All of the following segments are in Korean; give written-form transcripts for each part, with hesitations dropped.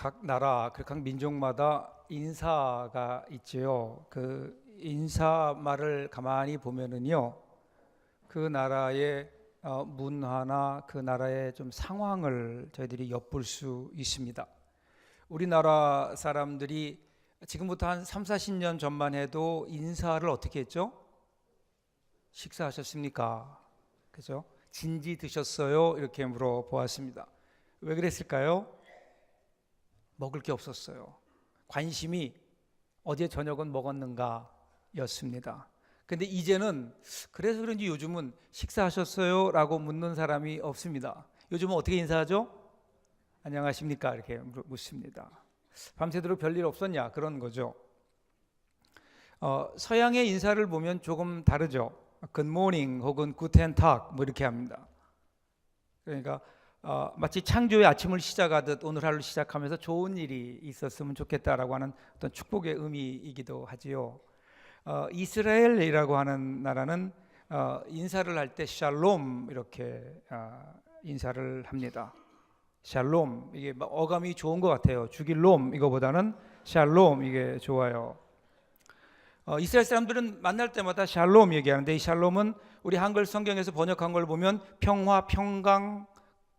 각 나라, 각 민족마다 인사가 있지요. 그 인사 말을 가만히 보면은요, 그 나라의 문화나 그 나라의 좀 상황을 저희들이 엿볼 수 있습니다. 우리나라 사람들이 지금부터 한 3, 40년 전만 해도 인사를 어떻게 했죠? 식사하셨습니까? 그죠? 진지 드셨어요? 이렇게 물어보았습니다. 왜 그랬을까요? 먹을 게 없었어요. 관심이 어제 저녁은 먹었는가 였습니다. 근데 이제는 그래서 그런지 요즘은 식사하셨어요? 라고 묻는 사람이 없습니다. 요즘은 어떻게 인사하죠? 안녕하십니까? 이렇게 묻습니다. 밤새도록 별일 없었냐? 그런 거죠. 서양의 인사를 보면 조금 다르죠. Good morning 혹은 Guten Tag 뭐 이렇게 합니다. 그러니까 마치 창조의 아침을 시작하듯 오늘 하루를 시작하면서 좋은 일이 있었으면 좋겠다라고 하는 어떤 축복의 의미이기도 하지요. 이스라엘이라고 하는 나라는 인사를 할 때 샬롬 이렇게 인사를 합니다. 샬롬, 이게 어감이 좋은 것 같아요. 죽일 놈 이거보다는 샬롬 이게 좋아요. 이스라엘 사람들은 만날 때마다 샬롬 얘기하는데, 이 샬롬은 우리 한글 성경에서 번역한 걸 보면 평화, 평강,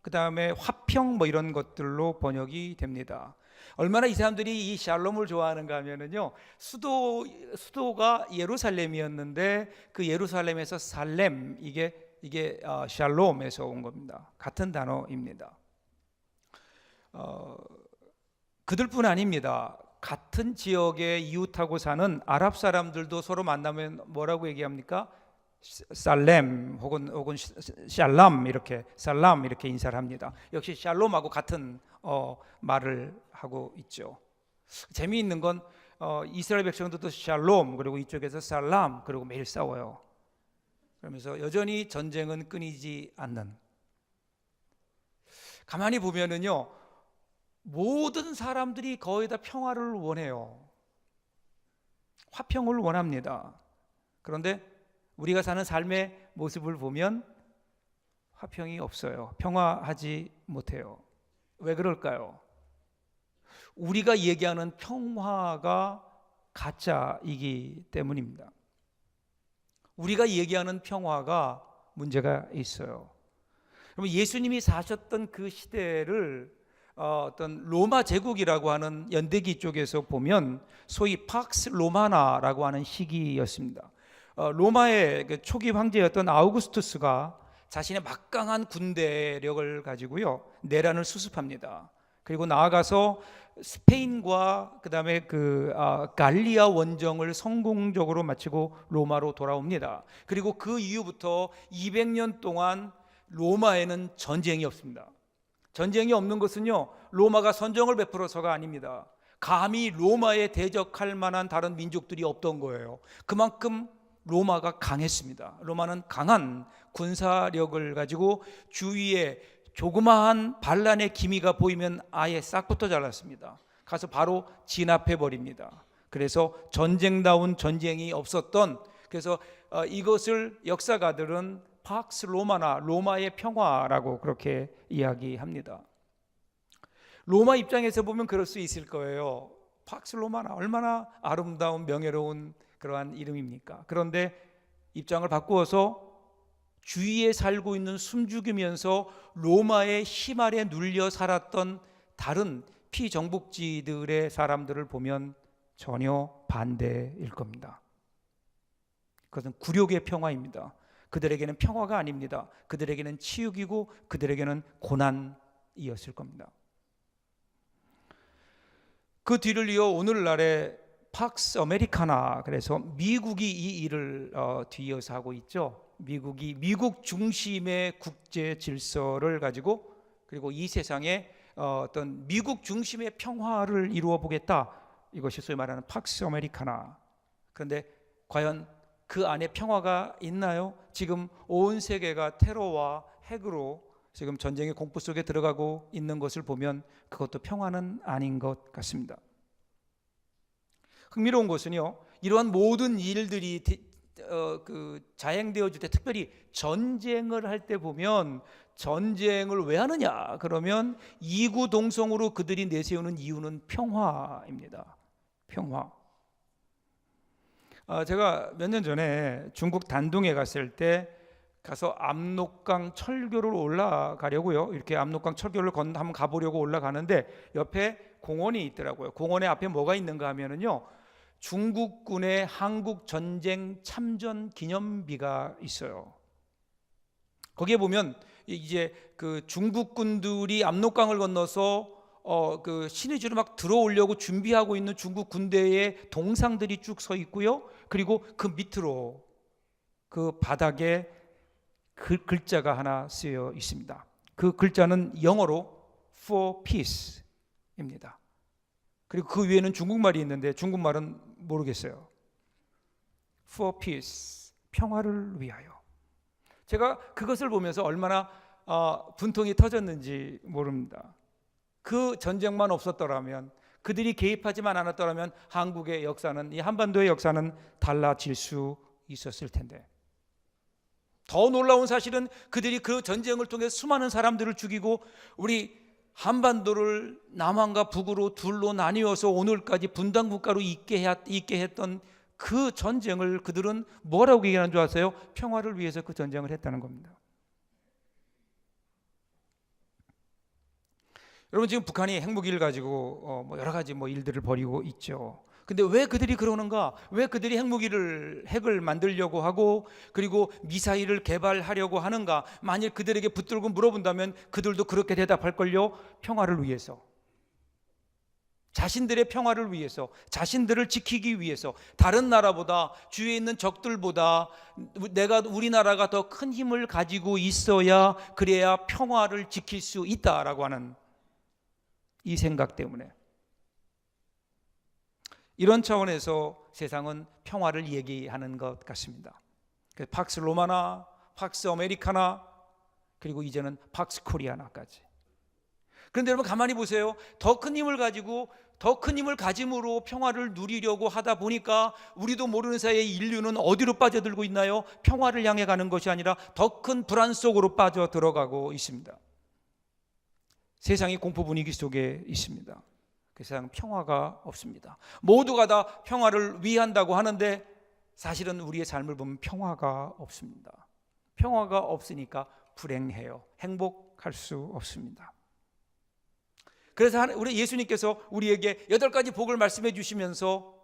그 다음에 화평 뭐 이런 것들로 번역이 됩니다. 얼마나 이 사람들이 이 샬롬을 좋아하는가 하면은요, 수도가 예루살렘이었는데 그 예루살렘에서 살렘, 이게 샬롬에서 온 겁니다. 같은 단어입니다. 그들뿐 아닙니다. 같은 지역에 이웃하고 사는 아랍 사람들도 서로 만나면 뭐라고 얘기합니까? 살렘 혹은 샬람 이렇게 살람 이렇게 인사를 합니다. 역시 샬롬하고 같은 말을 하고 있죠. 재미있는 건 이스라엘 백성들도 샬롬 그리고 이쪽에서 살람 그리고 매일 싸워요. 그러면서 여전히 전쟁은 끊이지 않는. 가만히 보면은요, 모든 사람들이 거의 다 평화를 원해요. 화평을 원합니다. 그런데 우리가 사는 삶의 모습을 보면 화평이 없어요. 평화하지 못해요. 왜 그럴까요? 우리가 얘기하는 평화가 가짜이기 때문입니다. 우리가 얘기하는 평화가 문제가 있어요. 그럼 예수님이 사셨던 그 시대를 어떤 로마 제국이라고 하는 연대기 쪽에서 보면 소위 팍스 로마나라고 하는 시기였습니다. 로마의 그 초기 황제였던 아우구스투스가 자신의 막강한 군대력을 가지고요, 내란을 수습합니다. 그리고 나아가서 스페인과 그다음에 갈리아 원정을 성공적으로 마치고 로마로 돌아옵니다. 그리고 그 이후부터 200년 동안 로마에는 전쟁이 없습니다. 전쟁이 없는 것은요, 로마가 선정을 베풀어서가 아닙니다. 감히 로마에 대적할 만한 다른 민족들이 없던 거예요. 그만큼 로마가 강했습니다. 로마는 강한 군사력을 가지고 주위에 조그마한 반란의 기미가 보이면 아예 싹부터 잘랐습니다. 가서 바로 진압해 버립니다. 그래서 전쟁다운 전쟁이 없었던, 그래서 이것을 역사가들은 팍스 로마나 로마의 평화라고 그렇게 이야기합니다. 로마 입장에서 보면 그럴 수 있을 거예요. 팍스 로마나 얼마나 아름다운 명예로운 그러한 이름입니까? 그런데 입장을 바꾸어서 주위에 살고 있는 숨죽이면서 로마의 힘 아래 눌려 살았던 다른 피정복지들의 사람들을 보면 전혀 반대일 겁니다. 그것은 굴욕의 평화입니다. 그들에게는 평화가 아닙니다. 그들에게는 치욕이고 그들에게는 고난이었을 겁니다. 그 뒤를 이어 오늘날의 팍스 아메리카나, 그래서 미국이 이 일을 뒤이어서 하고 있죠. 미국이 미국 중심의 국제 질서를 가지고, 그리고 이 세상에 어떤 미국 중심의 평화를 이루어 보겠다. 이것이 소위 말하는 팍스 아메리카나. 그런데 과연 그 안에 평화가 있나요? 지금 온 세계가 테러와 핵으로 지금 전쟁의 공포 속에 들어가고 있는 것을 보면 그것도 평화는 아닌 것 같습니다. 흥미로운 것은요, 이러한 모든 일들이 자행되어질 때, 특별히 전쟁을 할 때 보면 전쟁을 왜 하느냐? 그러면 이구동성으로 그들이 내세우는 이유는 평화입니다. 평화. 제가 몇 년 전에 중국 단둥에 갔을 때 가서 압록강 철교를 올라가려고요. 이렇게 압록강 철교를 한번 가보려고 올라가는데 옆에 공원이 있더라고요. 공원에 앞에 뭐가 있는가 하면은요, 중국군의 한국 전쟁 참전 기념비가 있어요. 거기에 보면 이제 그 중국군들이 압록강을 건너서 그 신의주로 막 들어오려고 준비하고 있는 중국 군대의 동상들이 쭉 서 있고요. 그리고 그 밑으로 그 바닥에 글자가 하나 쓰여 있습니다. 그 글자는 영어로 for peace입니다. 그리고 그 위에는 중국말이 있는데 중국말은 모르겠어요. for peace, 평화를 위하여. 제가 그것을 보면서 얼마나 분통이 터졌는지 모릅니다. 그 전쟁만 없었더라면, 그들이 개입하지만 않았더라면 한국의 역사는, 이 한반도의 역사는 달라질 수 있었을 텐데, 더 놀라운 사실은 그들이 그 전쟁을 통해 수많은 사람들을 죽이고 우리 한반도를 남한과 북으로 둘로 나뉘어서 오늘까지 분단 국가로 있게 했던 그 전쟁을 그들은 뭐라고 얘기하는 줄 아세요? 평화를 위해서 그 전쟁을 했다는 겁니다. 여러분, 지금 북한이 핵무기를 가지고 여러 가지 일들을 벌이고 있죠. 근데 왜 그들이 그러는가? 왜 그들이 핵을 만들려고 하고 그리고 미사일을 개발하려고 하는가? 만일 그들에게 붙들고 물어본다면 그들도 그렇게 대답할걸요. 평화를 위해서, 자신들의 평화를 위해서, 자신들을 지키기 위해서, 다른 나라보다, 주위에 있는 적들보다 우리나라가 더 큰 힘을 가지고 있어야, 그래야 평화를 지킬 수 있다라고 하는 이 생각 때문에, 이런 차원에서 세상은 평화를 얘기하는 것 같습니다. 팍스 로마나, 팍스 아메리카나, 그리고 이제는 팍스 코리아나까지. 그런데 여러분 가만히 보세요. 더 큰 힘을 가지고, 더 큰 힘을 가짐으로 평화를 누리려고 하다 보니까 우리도 모르는 사이에 인류는 어디로 빠져들고 있나요? 평화를 향해 가는 것이 아니라 더 큰 불안 속으로 빠져 들어가고 있습니다. 세상이 공포 분위기 속에 있습니다. 그 세상은 평화가 없습니다. 모두가 다 평화를 위한다고 하는데 사실은 우리의 삶을 보면 평화가 없습니다. 평화가 없으니까 불행해요. 행복할 수 없습니다. 그래서 우리 예수님께서 우리에게 8가지 복을 말씀해 주시면서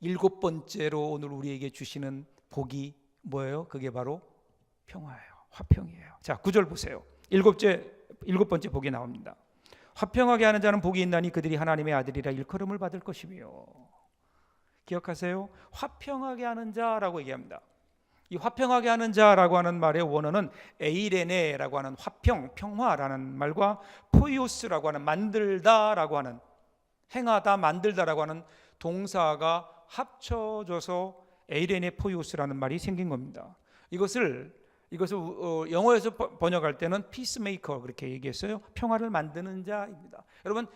7번째로 오늘 우리에게 주시는 복이 뭐예요? 그게 바로 평화예요. 화평이에요. 자, 9절 보세요. 7번째 복이 나옵니다. 화평하게 하는 자는 복이 있나니 그들이 하나님의 아들이라 일컬음을 받을 것이며. 기억하세요? 화평하게 하는 자라고 얘기합니다. 이 화평하게 하는 자라고 하는 말의 원어는 에이레네라고 하는 화평, 평화라는 말과 포이오스라고 하는 만들다라고 하는, 행하다, 만들다라고 하는 동사가 합쳐져서 에이레네 포이오스라는 말이 생긴 겁니다. 이것을 영어에서 번역할 때는 피스메이커 그렇게 얘기했어요. 평화를 만드는 자입니다. 여러분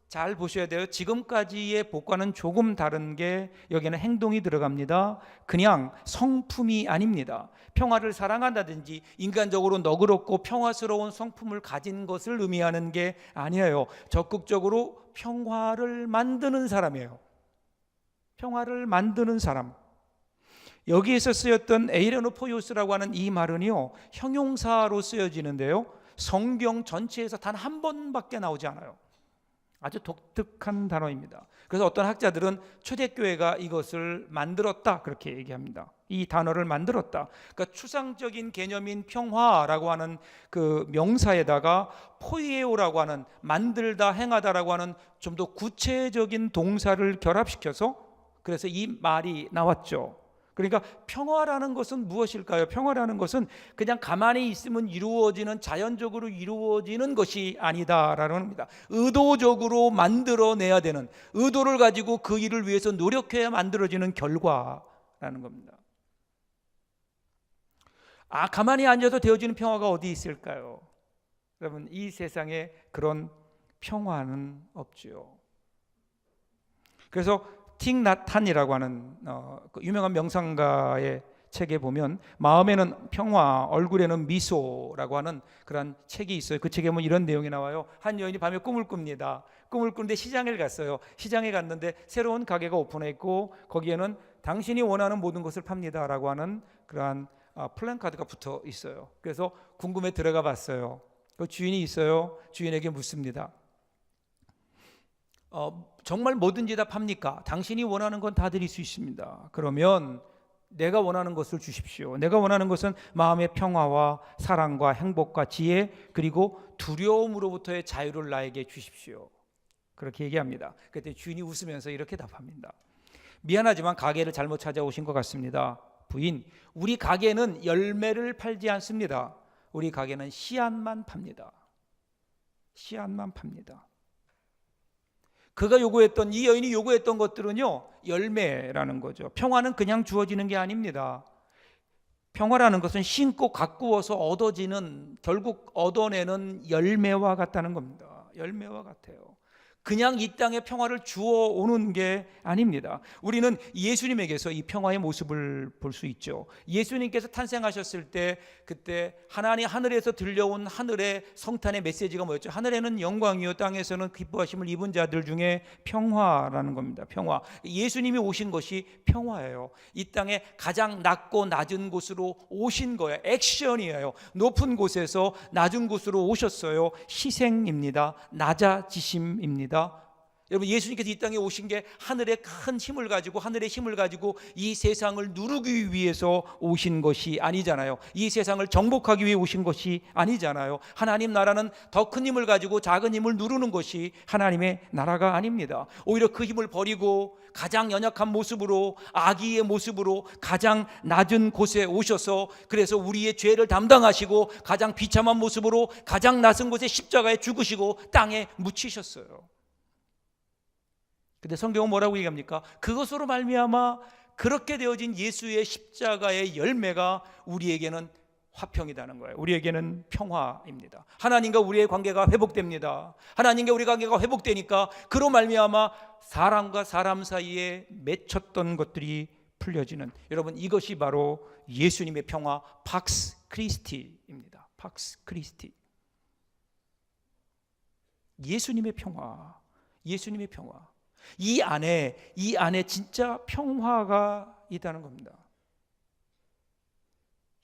잘 보셔야 돼요. 지금까지의 복과는 조금 다른 게 여기는 행동이 들어갑니다. 그냥 성품이 아닙니다. 평화를 사랑한다든지 인간적으로 너그럽고 평화스러운 성품을 가진 것을 의미하는 게 아니에요. 적극적으로 평화를 만드는 사람이에요. 평화를 만드는 사람. 여기에서 쓰였던 에이레노포이오스라고 하는 이 말은요, 형용사로 쓰여지는데요, 성경 전체에서 단 한 번밖에 나오지 않아요. 아주 독특한 단어입니다. 그래서 어떤 학자들은 초대교회가 이것을 만들었다 그렇게 얘기합니다. 이 단어를 만들었다. 그러니까 추상적인 개념인 평화라고 하는 그 명사에다가 포이에오라고 하는 만들다, 행하다라고 하는 좀 더 구체적인 동사를 결합시켜서 그래서 이 말이 나왔죠. 그러니까 평화라는 것은 무엇일까요? 평화라는 것은 그냥 가만히 있으면 이루어지는, 자연적으로 이루어지는 것이 아니다라는 겁니다. 의도적으로 만들어내야 되는, 의도를 가지고 그 일을 위해서 노력해야 만들어지는 결과라는 겁니다. 가만히 앉아서 되어지는 평화가 어디 있을까요? 여러분, 이 세상에 그런 평화는 없지요. 그래서 틱 낫 한이라고 하는 그 유명한 명상가의 책에 보면 마음에는 평화, 얼굴에는 미소라고 하는 그런 책이 있어요. 그 책에 보면 이런 내용이 나와요. 한 여인이 밤에 꿈을 꿉니다. 꿈을 꾸는데 시장에 갔어요. 시장에 갔는데 새로운 가게가 오픈했고 거기에는 당신이 원하는 모든 것을 팝니다라고 하는 그러한 플랜카드가 붙어 있어요. 그래서 궁금해 들어가 봤어요. 그 주인이 있어요. 주인에게 묻습니다. 정말 뭐든지 다 팝니까? 당신이 원하는 건 다 드릴 수 있습니다. 그러면 내가 원하는 것을 주십시오. 내가 원하는 것은 마음의 평화와 사랑과 행복과 지혜 그리고 두려움으로부터의 자유를 나에게 주십시오. 그렇게 얘기합니다. 그때 주인이 웃으면서 이렇게 답합니다. 미안하지만 가게를 잘못 찾아오신 것 같습니다. 부인, 우리 가게는 열매를 팔지 않습니다. 우리 가게는 씨앗만 팝니다. 씨앗만 팝니다. 그가 요구했던, 이 여인이 요구했던 것들은요, 열매라는 거죠. 평화는 그냥 주어지는 게 아닙니다. 평화라는 것은 심고 가꾸어서 얻어지는, 결국 얻어내는 열매와 같다는 겁니다. 열매와 같아요. 그냥 이 땅에 평화를 주어 오는 게 아닙니다. 우리는 예수님에게서 이 평화의 모습을 볼 수 있죠. 예수님께서 탄생하셨을 때 그때 하나님 하늘에서 들려온 하늘의 성탄의 메시지가 뭐였죠? 하늘에는 영광이요 땅에서는 기뻐하심을 입은 자들 중에 평화라는 겁니다. 평화. 예수님이 오신 것이 평화예요. 이 땅에 가장 낮고 낮은 곳으로 오신 거예요. 액션이에요. 높은 곳에서 낮은 곳으로 오셨어요. 희생입니다. 낮아지심입니다. 여러분, 예수님께서 이 땅에 오신 게 하늘의 큰 힘을 가지고, 하늘의 힘을 가지고 이 세상을 누르기 위해서 오신 것이 아니잖아요. 이 세상을 정복하기 위해 오신 것이 아니잖아요. 하나님 나라는 더 큰 힘을 가지고 작은 힘을 누르는 것이 하나님의 나라가 아닙니다. 오히려 그 힘을 버리고 가장 연약한 모습으로, 아기의 모습으로 가장 낮은 곳에 오셔서, 그래서 우리의 죄를 담당하시고 가장 비참한 모습으로 가장 낮은 곳에 십자가에 죽으시고 땅에 묻히셨어요. 근데 성경은 뭐라고 얘기합니까? 그것으로 말미암아 그렇게 되어진 예수의 십자가의 열매가 우리에게는 화평이라는 거예요. 우리에게는 평화입니다. 하나님과 우리의 관계가 회복됩니다. 하나님과 우리 관계가 회복되니까 그로 말미암아 사람과 사람 사이에 맺혔던 것들이 풀려지는, 여러분, 이것이 바로 예수님의 평화, 팍스 크리스티입니다. 팍스 크리스티. 예수님의 평화. 예수님의 평화. 이 안에 진짜 평화가 있다는 겁니다.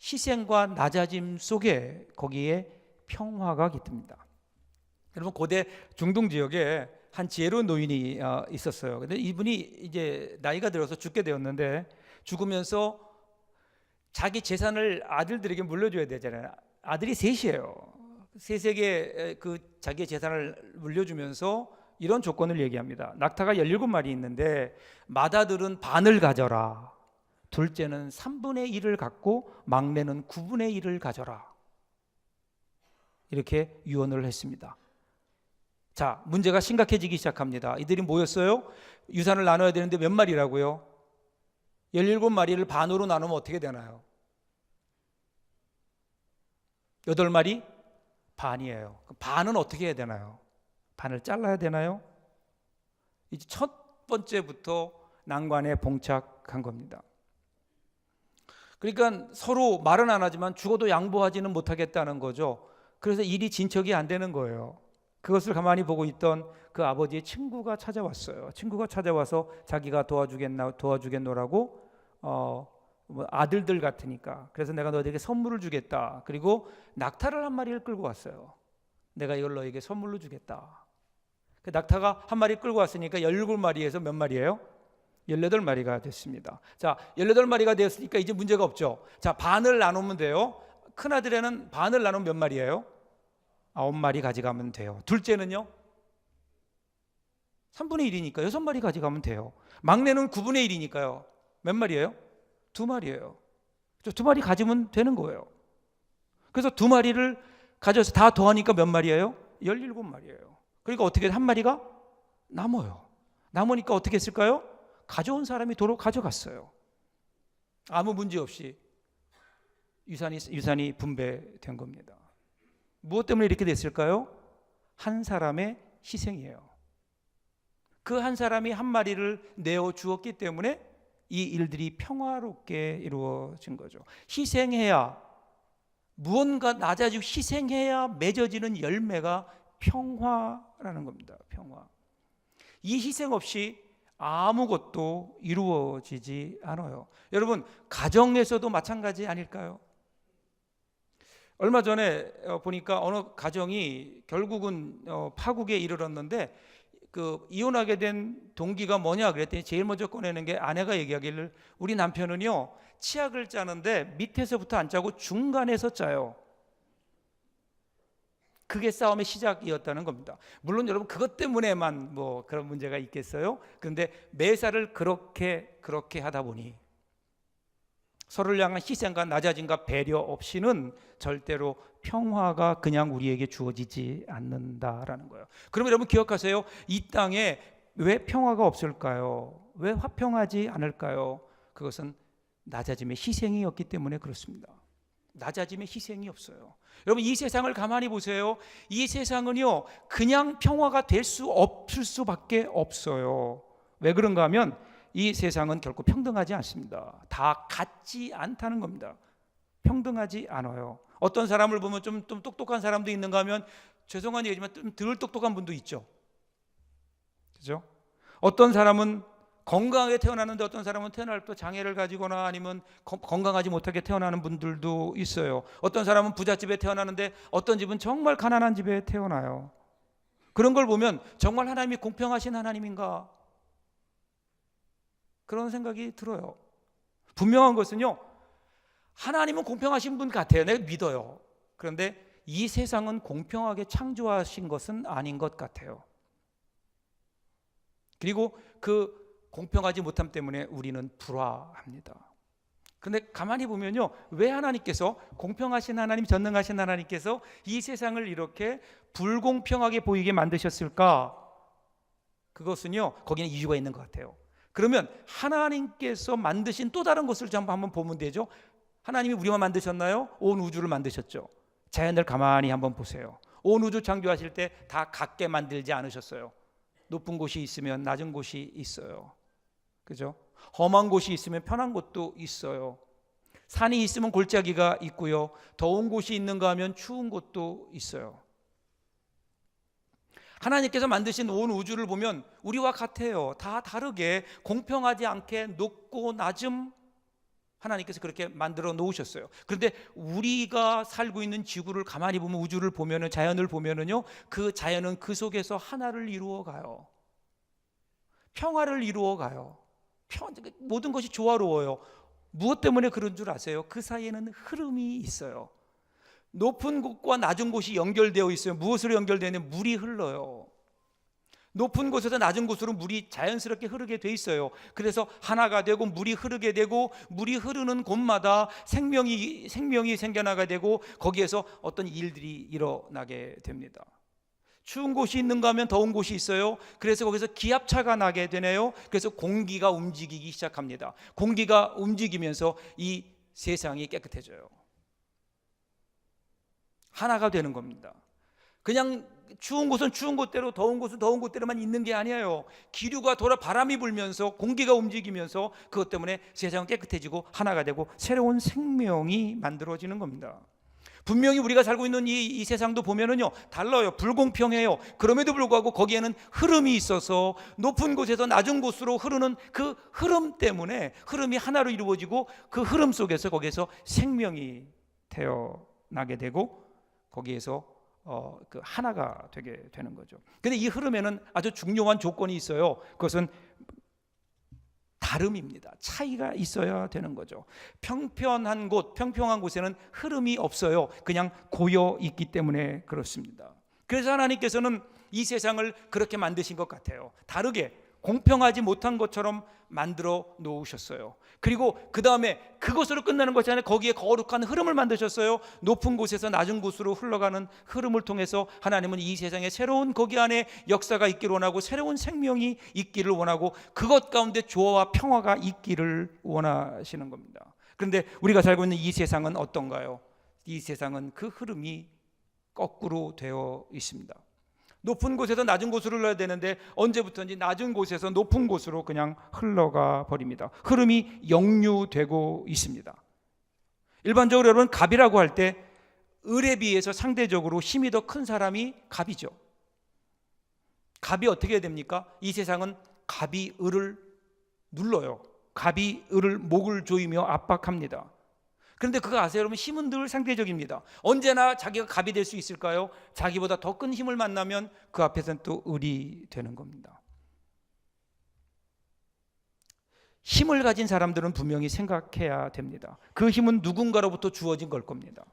희생과 낮아짐 속에 거기에 평화가 깃듭니다. 여러분, 고대 중동 지역에 한 지혜로운 노인이 있었어요. 근데 이분이 이제 나이가 들어서 죽게 되었는데, 죽으면서 자기 재산을 아들들에게 물려줘야 되잖아요. 아들이 셋이에요. 셋에게 그 자기의 재산을 물려주면서 이런 조건을 얘기합니다. 낙타가 17마리 있는데 맏아들은 반을 가져라. 둘째는 3분의 1을 갖고 막내는 9분의 1을 가져라. 이렇게 유언을 했습니다. 자, 문제가 심각해지기 시작합니다. 이들이 모였어요. 유산을 나눠야 되는데 몇 마리라고요? 17마리를 반으로 나누면 어떻게 되나요? 8마리? 반이에요. 반은 어떻게 해야 되나요? 반을 잘라야 되나요? 이제 첫 번째부터 난관에 봉착한 겁니다. 그러니까 서로 말은 안 하지만 죽어도 양보하지는 못하겠다는 거죠. 그래서 일이 진척이 안 되는 거예요. 그것을 가만히 보고 있던 그 아버지의 친구가 찾아왔어요. 친구가 찾아와서 자기가 도와주겠노라고 아들들 같으니까, 그래서 내가 너에게 선물을 주겠다. 그리고 낙타를 한 마리를 끌고 왔어요. 내가 이걸 너에게 선물로 주겠다. 그 낙타가 한 마리 끌고 왔으니까 17마리에서 몇 마리예요? 18마리가 됐습니다. 자, 18마리가 되었으니까 이제 문제가 없죠. 자, 반을 나누면 돼요. 큰아들에는 반을 나누면 몇 마리예요? 9마리 가져가면 돼요. 둘째는요? 3분의 1이니까 6마리 가져가면 돼요. 막내는 9분의 1이니까요. 몇 마리예요? 2마리예요. 2마리 가지면 되는 거예요. 그래서 2마리를 가져서 다 더하니까 몇 마리예요? 17마리예요. 그러니까 어떻게 한 마리가 남아요. 남으니까 어떻게 했을까요? 가져온 사람이 도로 가져갔어요. 아무 문제 없이 유산이 분배된 겁니다. 무엇 때문에 이렇게 됐을까요? 한 사람의 희생이에요. 그 한 사람이 한 마리를 내어 주었기 때문에 이 일들이 평화롭게 이루어진 거죠. 희생해야, 무언가 낮아지고 희생해야 맺어지는 열매가 평화라는 겁니다. 평화. 이 희생 없이 아무것도 이루어지지 않아요. 여러분, 가정에서도 마찬가지 아닐까요? 얼마 전에 보니까 어느 가정이 결국은 파국에 이르렀는데, 그 이혼하게 된 동기가 뭐냐 그랬더니 제일 먼저 꺼내는 게, 아내가 얘기하기를 우리 남편은요 치약을 짜는데 밑에서부터 안 짜고 중간에서 짜요. 그게 싸움의 시작이었다는 겁니다. 물론 여러분 그것 때문에만 뭐 그런 문제가 있겠어요? 그런데 매사를 그렇게 하다 보니 서로를 향한 희생과 낮아짐과 배려 없이는 절대로 평화가 그냥 우리에게 주어지지 않는다라는 거예요. 그러면 여러분 기억하세요. 이 땅에 왜 평화가 없을까요? 왜 화평하지 않을까요? 그것은 낮아짐의 희생이었기 때문에 그렇습니다. 낮아짐의 희생이 없어요. 여러분, 이 세상을 가만히 보세요. 이 세상은요 그냥 평화가 될 수 없을 수밖에 없어요. 왜 그런가 하면 이 세상은 결코 평등하지 않습니다. 다 같지 않다는 겁니다. 평등하지 않아요. 어떤 사람을 보면 좀 똑똑한 사람도 있는가 하면, 죄송한 얘기지만 좀 덜 똑똑한 분도 있죠. 그죠? 어떤 사람은 건강하게 태어나는데 어떤 사람은 태어날 때 장애를 가지거나 아니면 건강하지 못하게 태어나는 분들도 있어요. 어떤 사람은 부잣집에 태어나는데 어떤 집은 정말 가난한 집에 태어나요. 그런 걸 보면 정말 하나님이 공평하신 하나님인가? 그런 생각이 들어요. 분명한 것은요, 하나님은 공평하신 분 같아요. 내가 믿어요. 그런데 이 세상은 공평하게 창조하신 것은 아닌 것 같아요. 그리고 그 공평하지 못함 때문에 우리는 불화합니다. 그런데 가만히 보면요, 왜 하나님께서, 공평하신 하나님, 전능하신 하나님께서 이 세상을 이렇게 불공평하게 보이게 만드셨을까? 그것은요, 거기는 이유가 있는 것 같아요. 그러면 하나님께서 만드신 또 다른 것을 좀 한번 보면 되죠. 하나님이 우리만 만드셨나요? 온 우주를 만드셨죠. 자연을 가만히 한번 보세요. 온 우주 창조하실 때 다 같게 만들지 않으셨어요. 높은 곳이 있으면 낮은 곳이 있어요. 그죠? 험한 곳이 있으면 편한 곳도 있어요. 산이 있으면 골짜기가 있고요. 더운 곳이 있는가 하면 추운 곳도 있어요. 하나님께서 만드신 온 우주를 보면 우리와 같아요. 다 다르게 공평하지 않게 높고 낮음, 하나님께서 그렇게 만들어 놓으셨어요. 그런데 우리가 살고 있는 지구를 가만히 보면, 우주를 보면은, 자연을 보면은요, 그 자연은 그 속에서 하나를 이루어 가요. 평화를 이루어 가요. 모든 것이 조화로워요. 무엇 때문에 그런 줄 아세요? 그 사이에는 흐름이 있어요. 높은 곳과 낮은 곳이 연결되어 있어요. 무엇으로 연결되어 있냐면 물이 흘러요. 높은 곳에서 낮은 곳으로 물이 자연스럽게 흐르게 돼 있어요. 그래서 하나가 되고 물이 흐르게 되고, 물이 흐르는 곳마다 생명이 생겨나게 되고, 거기에서 어떤 일들이 일어나게 됩니다. 추운 곳이 있는가 하면 더운 곳이 있어요. 그래서 거기서 기압차가 나게 되네요. 그래서 공기가 움직이기 시작합니다. 공기가 움직이면서 이 세상이 깨끗해져요. 하나가 되는 겁니다. 그냥 추운 곳은 추운 곳대로, 더운 곳은 더운 곳대로만 있는 게 아니에요. 기류가 돌아 바람이 불면서, 공기가 움직이면서 그것 때문에 세상은 깨끗해지고 하나가 되고 새로운 생명이 만들어지는 겁니다. 분명히 우리가 살고 있는 이 세상도 보면은요, 달라요. 불공평해요. 그럼에도 불구하고 거기에는 흐름이 있어서 높은 곳에서 낮은 곳으로 흐르는 그 흐름 때문에 흐름이 하나로 이루어지고, 그 흐름 속에서 거기에서 생명이 태어나게 되고, 거기에서 그 하나가 되게 되는 거죠. 근데 이 흐름에는 아주 중요한 조건이 있어요. 그것은 다름입니다. 차이가 있어야 되는 거죠. 평평한 곳에는 흐름이 없어요. 그냥 고여 있기 때문에 그렇습니다. 그래서 하나님께서는 이 세상을 그렇게 만드신 것 같아요. 다르게, 공평하지 못한 것처럼 만들어 놓으셨어요. 그리고 그 다음에 그것으로 끝나는 것이 아니라 거기에 거룩한 흐름을 만드셨어요. 높은 곳에서 낮은 곳으로 흘러가는 흐름을 통해서 하나님은 이 세상에 새로운, 거기 안에 역사가 있기를 원하고, 새로운 생명이 있기를 원하고, 그것 가운데 조화와 평화가 있기를 원하시는 겁니다. 그런데 우리가 살고 있는 이 세상은 어떤가요? 이 세상은 그 흐름이 거꾸로 되어 있습니다. 높은 곳에서 낮은 곳으로 흘러야 되는데 언제부터인지 낮은 곳에서 높은 곳으로 그냥 흘러가 버립니다. 흐름이 역류되고 있습니다. 일반적으로 여러분, 갑이라고 할 때 을에 비해서 상대적으로 힘이 더 큰 사람이 갑이죠. 갑이 어떻게 해야 됩니까? 이 세상은 갑이 을을 눌러요. 갑이 을을 목을 조이며 압박합니다. 그런데 그거 아세요? 여러분, 힘은 늘 상대적입니다. 언제나 자기가 갑이 될 수 있을까요? 자기보다 더 큰 힘을 만나면 그 앞에서는 또 을이 되는 겁니다. 힘을 가진 사람들은 분명히 생각해야 됩니다. 그 힘은 누군가로부터 주어진 걸 겁니다.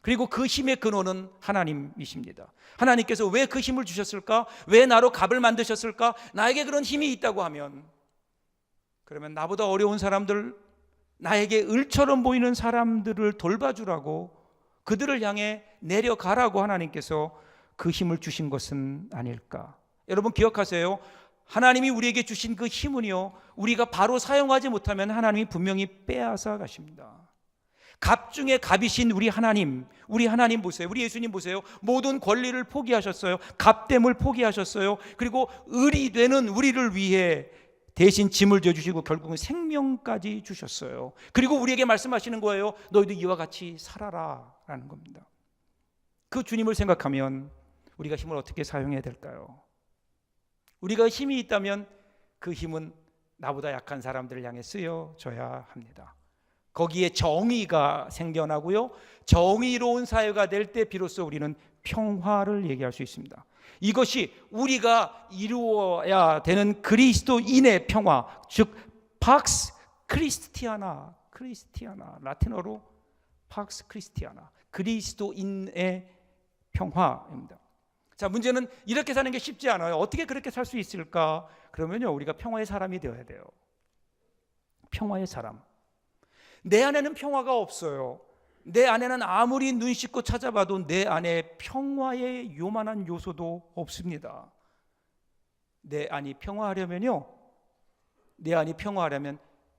그리고 그 힘의 근원은 하나님이십니다. 하나님께서 왜 그 힘을 주셨을까? 왜 나로 갑을 만드셨을까? 나에게 그런 힘이 있다고 하면, 그러면 나보다 어려운 사람들, 나에게 을처럼 보이는 사람들을 돌봐주라고, 그들을 향해 내려가라고 하나님께서 그 힘을 주신 것은 아닐까? 여러분 기억하세요. 하나님이 우리에게 주신 그 힘은요, 우리가 바로 사용하지 못하면 하나님이 분명히 빼앗아 가십니다. 갑 중에 갑이신 우리 하나님 보세요. 우리 예수님 보세요. 모든 권리를 포기하셨어요. 갑됨을 포기하셨어요. 그리고 을이 되는 우리를 위해 대신 짐을 져주시고 결국은 생명까지 주셨어요. 그리고 우리에게 말씀하시는 거예요. 너희도 이와 같이 살아라 라는 겁니다. 그 주님을 생각하면 우리가 힘을 어떻게 사용해야 될까요? 우리가 힘이 있다면 그 힘은 나보다 약한 사람들을 향해 쓰여져야 합니다. 거기에 정의가 생겨나고요, 정의로운 사회가 될 때 비로소 우리는 평화를 얘기할 수 있습니다. 이것이 우리가 이루어야 되는 그리스도인의 평화, 즉 팍스 크리스티아나, 라틴어로 팍스 크리스티아나, 그리스도인의 평화입니다. 자, 문제는 이렇게 사는 게 쉽지 않아요. 어떻게 그렇게 살 수 있을까? 그러면요, 우리가 평화의 사람이 되어야 돼요. 평화의 사람. 내 안에는 평화가 없어요. 내 안에는 아무리 눈 씻고 찾아봐도 내 안에 평화의 요만한 요소도 없습니다. 내 안이 평화하려면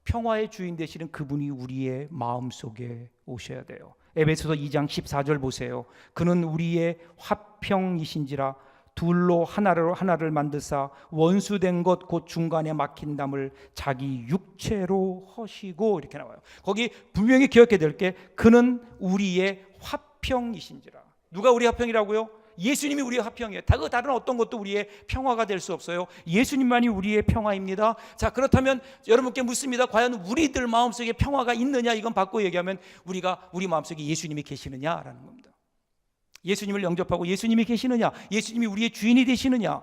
평화의 주인 되시는 그분이 우리의 마음속에 오셔야 돼요. 에베소서 2장 14절 보세요. 그는 우리의 화평이신지라 둘로 하나를 만드사 원수된 것 곧 중간에 막힌 담을 자기 육체로 허시고, 이렇게 나와요. 거기 분명히 기억해야 될 게, 그는 우리의 화평이신지라. 누가 우리 화평이라고요? 예수님이 우리의 화평이에요. 다른 어떤 것도 우리의 평화가 될 수 없어요. 예수님만이 우리의 평화입니다. 자, 그렇다면 여러분께 묻습니다. 과연 우리들 마음속에 평화가 있느냐? 이건 바꿔 얘기하면 우리 마음속에 예수님이 계시느냐라는 겁니다. 예수님을 영접하고 예수님이 계시느냐? 예수님이 우리의 주인이 되시느냐?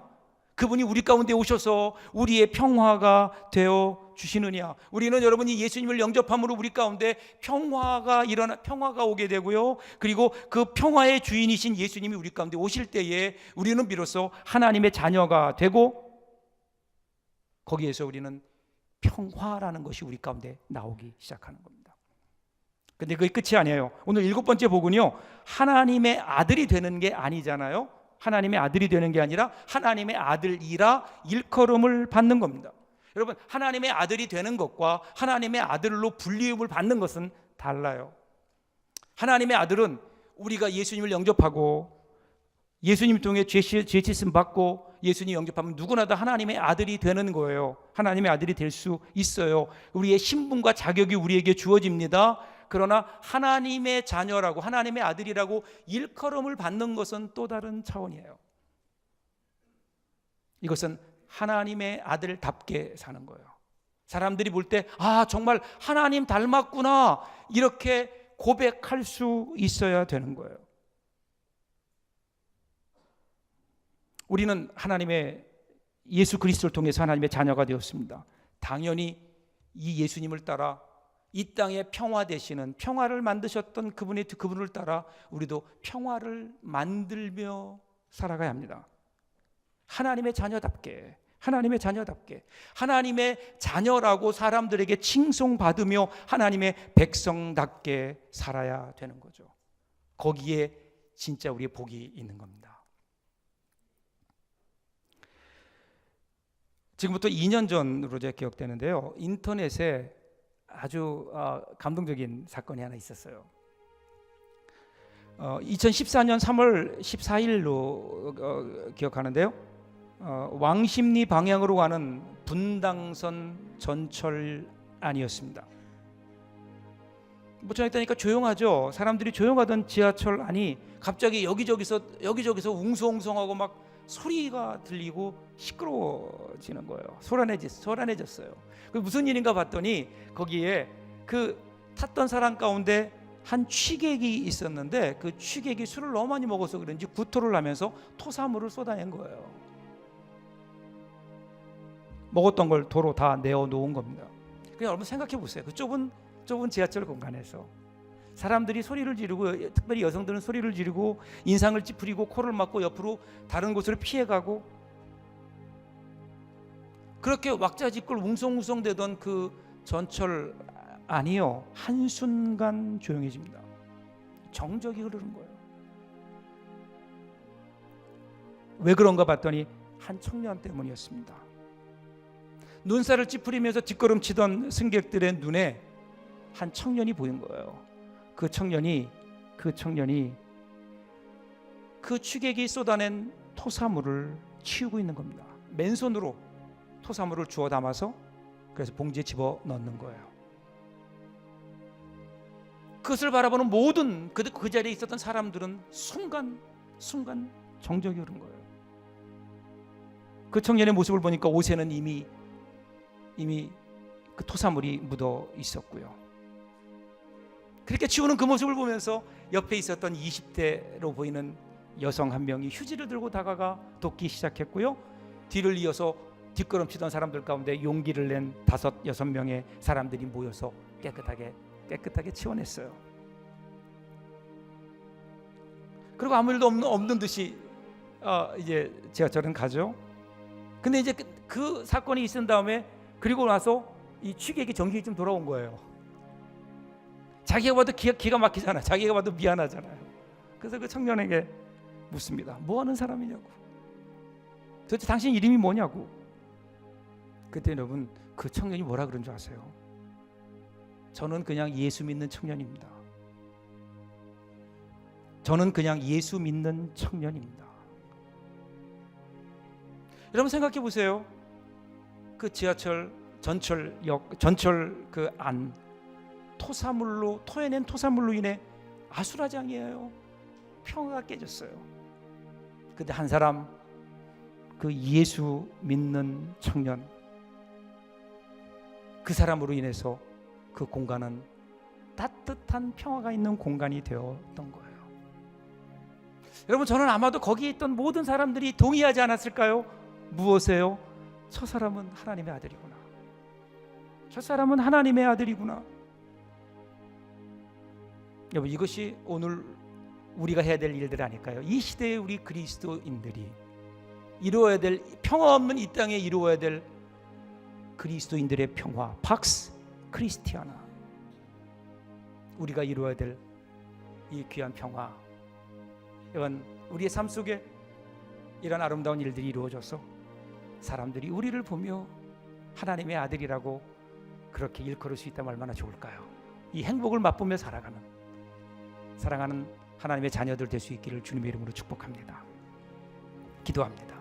그분이 우리 가운데 오셔서 우리의 평화가 되어 주시느냐? 우리는 여러분이 예수님을 영접함으로 우리 가운데 평화가 오게 되고요, 그리고 그 평화의 주인이신 예수님이 우리 가운데 오실 때에 우리는 비로소 하나님의 자녀가 되고, 거기에서 우리는 평화라는 것이 우리 가운데 나오기 시작하는 겁니다. 근데 그게 끝이 아니에요. 오늘 7번째 복은요, 하나님의 아들이 되는 게 아니잖아요. 하나님의 아들이 되는 게 아니라 하나님의 아들이라 일컬음을 받는 겁니다. 여러분, 하나님의 아들이 되는 것과 하나님의 아들로 불리움을 받는 것은 달라요. 하나님의 아들은 우리가 예수님을 영접하고 예수님 통해 죄 씻음 받고 예수님 영접하면 누구나 다 하나님의 아들이 되는 거예요. 하나님의 아들이 될 수 있어요. 우리의 신분과 자격이 우리에게 주어집니다. 그러나 하나님의 자녀라고, 하나님의 아들이라고 일컬음을 받는 것은 또 다른 차원이에요. 이것은 하나님의 아들답게 사는 거예요. 사람들이 볼 때 정말 하나님 닮았구나, 이렇게 고백할 수 있어야 되는 거예요. 우리는 하나님의 예수 그리스도를 통해서 하나님의 자녀가 되었습니다. 당연히 이 예수님을 따라 이 땅에 평화 되시는, 평화를 만드셨던 그분을 따라 우리도 평화를 만들며 살아가야 합니다. 하나님의 자녀답게 하나님의 자녀라고 사람들에게 칭송받으며 하나님의 백성답게 살아야 되는 거죠. 거기에 진짜 우리의 복이 있는 겁니다. 지금부터 2년 전으로 제가 기억되는데요, 인터넷에 아주 감동적인 사건이 하나 있었어요. 2014년 3월 14일로 기억하는데요. 왕십리 방향으로 가는 분당선 전철안이었습니다. 뭐 저녁 되니까 조용하죠. 사람들이 조용하던 지하철 안이 갑자기 여기저기서 웅성웅성하고 막 소리가 들리고 시끄러워지는 거예요. 소란해졌어요. 그 무슨 일인가 봤더니 거기에 그 탔던 사람 가운데 한 취객이 있었는데 그 취객이 술을 너무 많이 먹어서 그런지 구토를 하면서 토사물을 쏟아낸 거예요. 먹었던 걸 도로 다 내어 놓은 겁니다. 그냥 여러분 생각해 보세요. 그 좁은 지하철 공간에서 사람들이 소리를 지르고, 특별히 여성들은 소리를 지르고 인상을 찌푸리고 코를 막고 옆으로 다른 곳으로 피해가고, 그렇게 왁자지껄 웅성웅성대던 그 전철 안이요 한순간 조용해집니다. 정적이 흐르는 거예요. 왜 그런가 봤더니 한 청년 때문이었습니다. 눈살을 찌푸리면서 뒷걸음치던 승객들의 눈에 한 청년이 보인 거예요. 그 청년이 그 취객이 쏟아낸 토사물을 치우고 있는 겁니다. 맨손으로 토사물을 주워 담아서 그래서 봉지에 집어 넣는 거예요. 그것을 바라보는 모든 그 자리에 있었던 사람들은 순간 정적이 흐른 거예요. 그 청년의 모습을 보니까 옷에는 이미 그 토사물이 묻어 있었고요. 그렇게 치우는 그 모습을 보면서 옆에 있었던 20대로 보이는 여성 한 명이 휴지를 들고 다가가 돕기 시작했고요. 뒤를 이어서 뒷걸음치던 사람들 가운데 용기를 낸 5-6명의 사람들이 모여서 깨끗하게 치워냈어요. 그리고 아무 일도 없는 듯이 이제 지하철은 가죠. 근데 이제 그 사건이 있은 다음에 그리고 나서 이 취객이 정신이 좀 돌아온 거예요. 자기가 봐도 기가 막히잖아. 자기가 봐도 미안하잖아요. 그래서 그 청년에게 묻습니다. 뭐 하는 사람이냐고. 도대체 당신 이름이 뭐냐고. 그때 여러분 그 청년이 뭐라 그런 줄 아세요? 저는 그냥 예수 믿는 청년입니다. 저는 그냥 예수 믿는 청년입니다. 여러분 생각해 보세요. 그 지하철 전철 그 안 토해낸 토사물로 인해 아수라장이에요. 평화가 깨졌어요. 근데 한 사람, 그 예수 믿는 청년, 그 사람으로 인해서 그 공간은 따뜻한 평화가 있는 공간이 되었던 거예요. 여러분 저는 아마도 거기에 있던 모든 사람들이 동의하지 않았을까요? 무엇에요? 저 사람은 하나님의 아들이구나. 저 사람은 하나님의 아들이구나. 여러분 이것이 오늘 우리가 해야 될 일들 아닐까요? 이 시대에 우리 그리스도인들이 이루어야 될, 평화 없는 이 땅에 이루어야 될 그리스도인들의 평화, 팍스 크리스티아나, 우리가 이루어야 될 이 귀한 평화. 여러분 우리의 삶 속에 이런 아름다운 일들이 이루어져서 사람들이 우리를 보며 하나님의 아들이라고 그렇게 일컬을 수 있다면 얼마나 좋을까요? 이 행복을 맛보며 사랑하는 하나님의 자녀들 될 수 있기를 주님의 이름으로 축복합니다. 기도합니다.